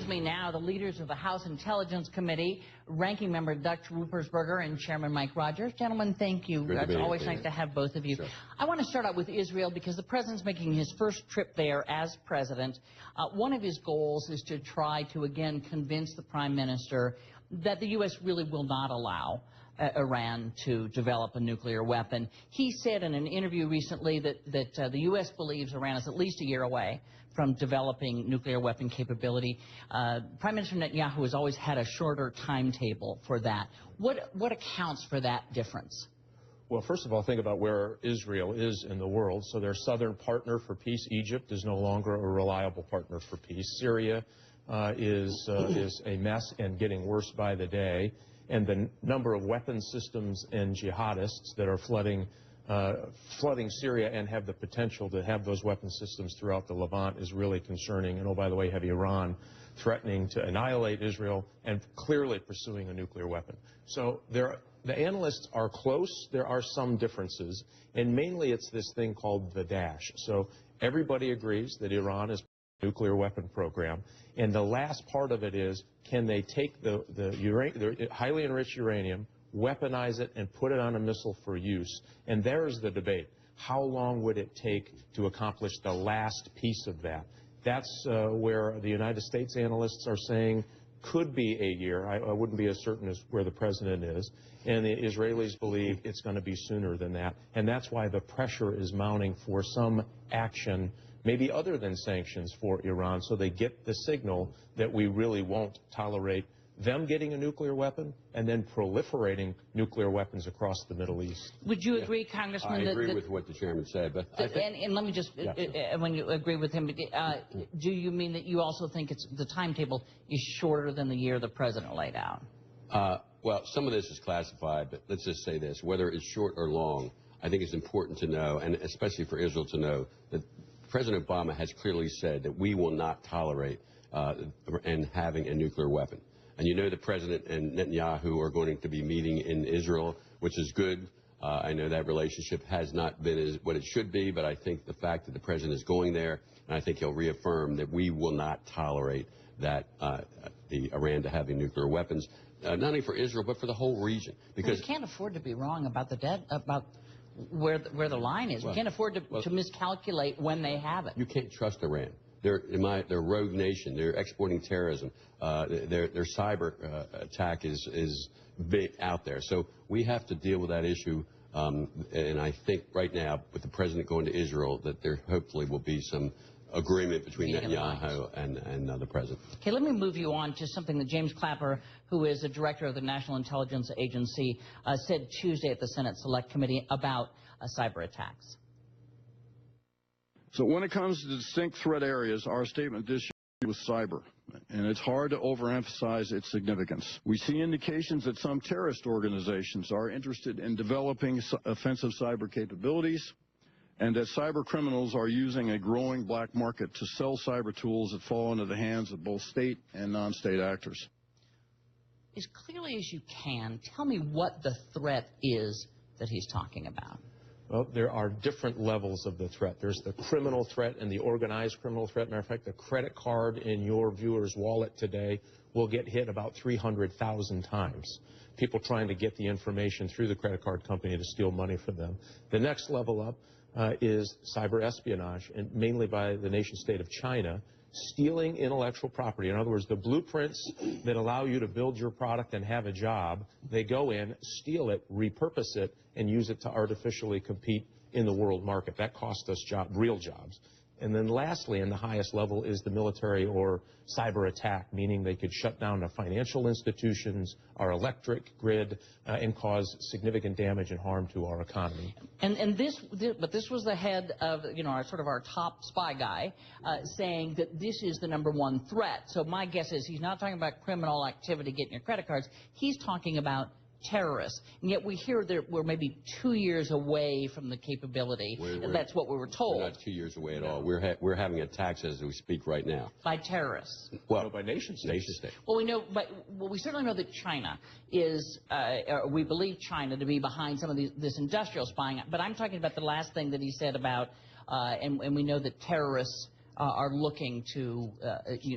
With me now, the leaders of the House Intelligence Committee, Ranking Member Dr. Ruppersberger and Chairman Mike Rogers. Gentlemen, thank you. It's always nice to have both of you. Sure. I want to start out with Israel because the president's making his first trip there as president. One of his goals is to try to, again, convince the prime minister that the U.S. really will not allow Iran to develop a nuclear weapon. He said in an interview recently that the U.S. believes Iran is at least a year away from developing nuclear weapon capability. Prime Minister Netanyahu has always had a shorter timetable for that. What accounts for that difference? Well, first of all, think about where Israel is in the world. So their southern partner for peace, Egypt, is no longer a reliable partner for peace. Syria is a mess and getting worse by the day. And the number of weapon systems and jihadists that are flooding Syria and have the potential to have those weapon systems throughout the Levant is really concerning. And, oh, by the way, have Iran threatening to annihilate Israel and clearly pursuing a nuclear weapon. So the analysts are close. There are some differences. And mainly it's this thing called the dash. So everybody agrees that Iran is a nuclear weapon program. And the last part of it is, can they take the highly enriched uranium, weaponize it, and put it on a missile for use? And there's the debate. How long would it take to accomplish the last piece of that? That's where the United States analysts are saying could be a year. I wouldn't be as certain as where the president is. And the Israelis believe it's going to be sooner than that. And that's why the pressure is mounting for some action, maybe other than sanctions, for Iran, so they get the signal that we really won't tolerate them getting a nuclear weapon and then proliferating nuclear weapons across the Middle East. Would you agree, Congressman? I agree with what the chairman said, but I think, and let me just, when you agree with him, do you mean that you also think the timetable is shorter than the year the president laid out? Well, some of this is classified, but let's just say this: whether it's short or long, I think it's important to know, and especially for Israel to know, that President Obama has clearly said that we will not tolerate and having a nuclear weapon. And you know the president and Netanyahu are going to be meeting in Israel, which is good. I know that relationship has not been what it should be, but I think the fact that the president is going there, and I think he'll reaffirm that we will not tolerate that the Iran to having nuclear weapons, not only for Israel but for the whole region. Because we can't afford to be wrong about about where the line is. We can't afford to miscalculate when they have it. You can't trust Iran. They're a rogue nation. They're exporting terrorism. Their cyber attack is big out there. So we have to deal with that issue. And I think right now, with the president going to Israel, that there hopefully will be some agreement between Netanyahu and the president. Okay, let me move you on to something that James Clapper, who is the director of the National Intelligence Agency, said Tuesday at the Senate Select Committee about cyber attacks. So when it comes to distinct threat areas, our statement this year was cyber, and it's hard to overemphasize its significance. We see indications that some terrorist organizations are interested in developing offensive cyber capabilities, and that cyber criminals are using a growing black market to sell cyber tools that fall into the hands of both state and non-state actors. As clearly as you can, tell me what the threat is that he's talking about. Well, there are different levels of the threat. There's the criminal threat and the organized criminal threat. Matter of fact, the credit card in your viewer's wallet today will get hit about 300,000 times. People trying to get the information through the credit card company to steal money from them. The next level up is cyber espionage, and mainly by the nation state of China, stealing intellectual property. In other words, the blueprints that allow you to build your product and have a job, they go in, steal it, repurpose it, and use it to artificially compete in the world market. That costs us real jobs. And then lastly, in the highest level, is the military or cyber attack, meaning they could shut down the financial institutions, our electric grid, and cause significant damage and harm to our economy. But this was the head of, our top spy guy saying that this is the #1 threat. So my guess is he's not talking about criminal activity, getting your credit cards. He's talking about terrorists, and yet we hear that we're maybe 2 years away from the capability. That's what we were told. We're not 2 years away at all. We're having attacks as we speak right now. By terrorists? Well, no, by nation states. Well, we know, we certainly know that China is, we believe China to be behind some of this industrial spying. But I'm talking about the last thing that he said about, and we know that terrorists are looking to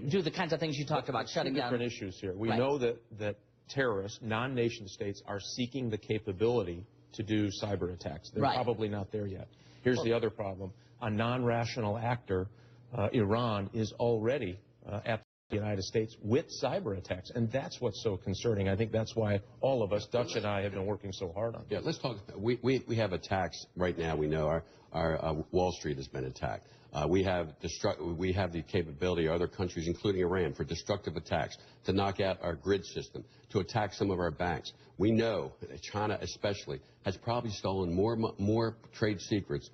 do the kinds of things you talked about, shutting down. Different issues here. We know that terrorists, non-nation states, are seeking the capability to do cyber attacks. They're probably not there yet. Here's the other problem. A non-rational actor, Iran, is already at the United States with cyber attacks, and that's what's so concerning. I think that's why all of us, Dutch and I, have been working so hard on it. Yeah, let's talk. We have attacks right now. We know our Wall Street has been attacked. We have the capability, other countries, including Iran, for destructive attacks, to knock out our grid system, to attack some of our banks. We know that China especially has probably stolen more trade secrets,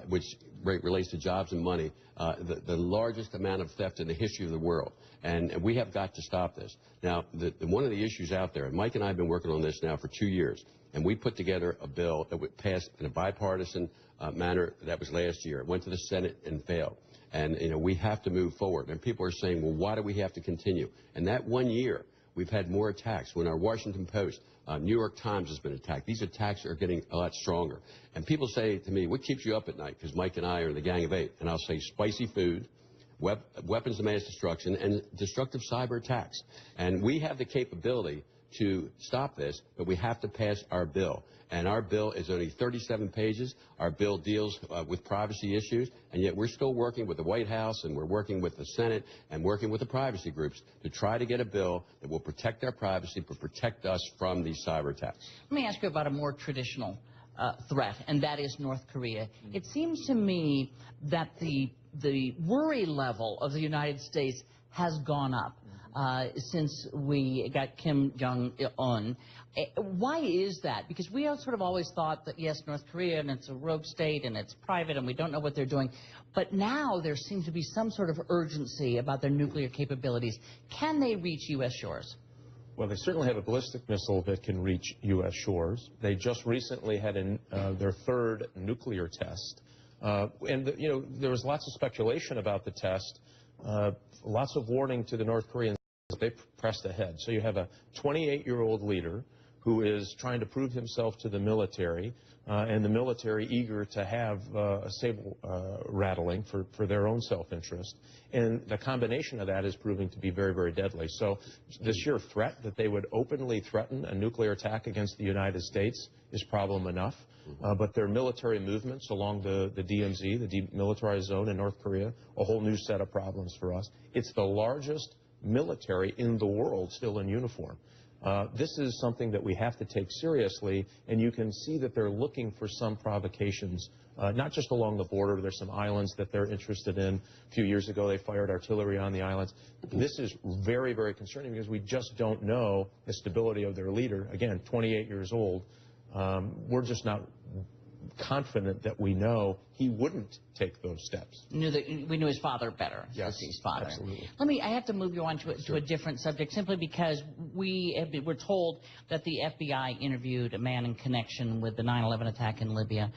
which relates to jobs and money, the largest amount of theft in the history of the world. And we have got to stop this. Now, one of the issues out there, and Mike and I have been working on this now for 2 years, and we put together a bill that would pass in a bipartisan manner. That was last year. It went to the Senate and failed. And, we have to move forward. And people are saying, well, why do we have to continue? And that 1 year, we've had more attacks. When our Washington Post, New York Times has been attacked. These attacks are getting a lot stronger. And people say to me, what keeps you up at night? Because Mike and I are the Gang of Eight. And I'll say spicy food, weapons of mass destruction, and destructive cyber attacks. And we have the capability to stop this, but we have to pass our bill. And our bill is only 37 pages. Our bill deals with privacy issues, and yet we're still working with the White House, and we're working with the Senate, and working with the privacy groups to try to get a bill that will protect our privacy, but protect us from these cyber attacks. Let me ask you about a more traditional threat, and that is North Korea. It seems to me that the worry level of the United States has gone up since we got Kim Jong-un. Why is that? Because we have sort of always thought that, yes, North Korea, and it's a rogue state, and it's private, and we don't know what they're doing. But now there seems to be some sort of urgency about their nuclear capabilities. Can they reach U.S. shores? Well, they certainly have a ballistic missile that can reach U.S. shores. They just recently had their third nuclear test. There was lots of speculation about the test, lots of warning to the North Koreans. They pressed ahead. So you have a 28-year-old leader who is trying to prove himself to the military, and the military eager to have a saber rattling for their own self-interest. And the combination of that is proving to be very, very deadly. So the sheer threat that they would openly threaten a nuclear attack against the United States is problem enough. But their military movements along the DMZ, the demilitarized zone in North Korea, a whole new set of problems for us. It's the largest military in the world still in uniform. This is something that we have to take seriously, and you can see that they're looking for some provocations, not just along the border. There's some islands that they're interested in. A few years ago, they fired artillery on the islands. This is very, very concerning because we just don't know the stability of their leader. Again, 28 years old. We're just not confident that we know he wouldn't take those steps. We knew his father better. Yes, his father. Absolutely. I have to move you on to a different subject, simply because we're told that the FBI interviewed a man in connection with the 9/11 attack in Libya.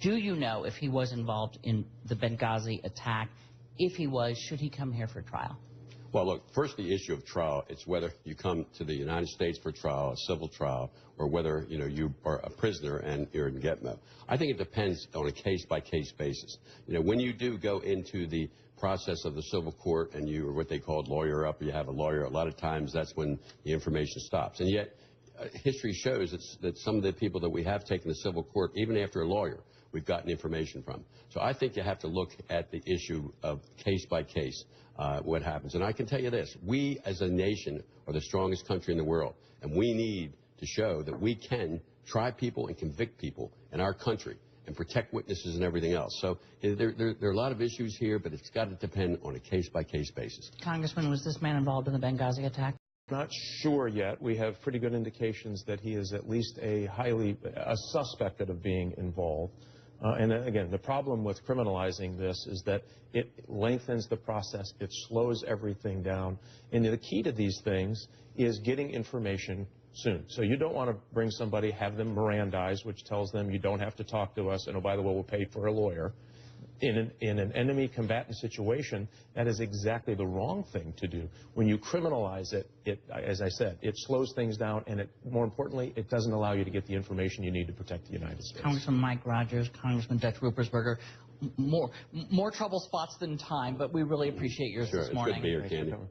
Do you know if he was involved in the Benghazi attack? If he was, should he come here for trial? Well, look, first the issue of trial, it's whether you come to the United States for trial, a civil trial, or whether, you are a prisoner and you're in Gitmo. I think it depends on a case-by-case basis. When you do go into the process of the civil court and you are what they call lawyer up, you have a lawyer, a lot of times that's when the information stops. And yet, history shows that some of the people that we have taken to civil court, even after a lawyer, we've gotten information from. So I think you have to look at the issue of case by case what happens. And I can tell you this, we as a nation are the strongest country in the world, and we need to show that we can try people and convict people in our country and protect witnesses and everything else. So there are a lot of issues here, but it's got to depend on a case-by-case basis. Congressman, was this man involved in the Benghazi attack? Not sure yet. We have pretty good indications that he is at least a suspected of being involved. And again, the problem with criminalizing this is that it lengthens the process, it slows everything down. And the key to these things is getting information soon. So you don't want to bring somebody, have them Mirandized, which tells them you don't have to talk to us, and oh, by the way, we'll pay for a lawyer. In an enemy combatant situation, that is exactly the wrong thing to do. When you criminalize it, as I said, it slows things down, and more importantly, it doesn't allow you to get the information you need to protect the United States. Congressman Mike Rogers, Congressman Dutch Ruppersberger, more trouble spots than time, but we really appreciate yours Sure, this morning. it's good to be here, Candy.